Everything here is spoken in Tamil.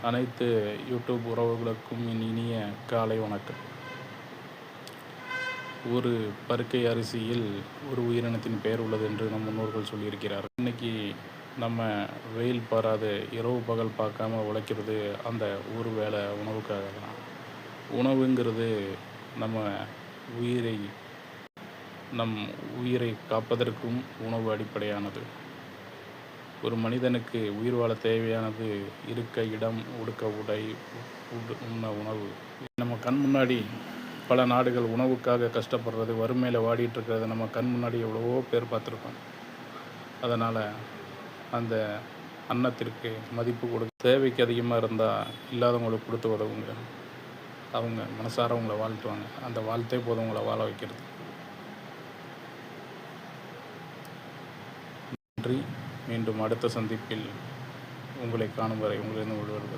அனைத்து யூடியூப் உறவுகளுக்கும் என் இனிய காலை வணக்கம். ஒரு பருக்கை அரிசியில் ஒரு உயிரினத்தின் பெயர் உள்ளது என்று நம் முன்னோர்கள் சொல்லியிருக்கிறார்கள். இன்றைக்கி நம்ம வெயில் பாராது இரவு பகல் பார்க்காம உழைக்கிறது அந்த ஒரு வேளை உணவுக்காக தான். உணவுங்கிறது நம்ம நம் உயிரை காப்பதற்கும் உணவு அடிப்படையானது. ஒரு மனிதனுக்கு உயிர் வாழ தேவையானது இருக்க இடம், உடுக்க உடை, உண்ண உணவு. நம்ம கண் முன்னாடி பல நாடுகள் உணவுக்காக கஷ்டப்படுறது, வறுமையில் வாடிட்டு இருக்கிறது நம்ம கண் முன்னாடி எவ்வளவோ பேர் பார்த்துருக்கோம். அதனால் அந்த அன்னத்திற்கு மதிப்பு தேவைக்கு அதிகமாக இருந்தால் இல்லாதவங்களுக்கு கொடுத்து உதவுங்க. அவங்க மனசார அவங்கள வாழ்த்துவாங்க. அந்த வாழ்த்தே போதும் அவங்கள வாழ வைக்கிறது. நன்றி. மீண்டும் அடுத்த சந்திப்பில் உங்களை காணும் வரை உங்களிடம் விடுவது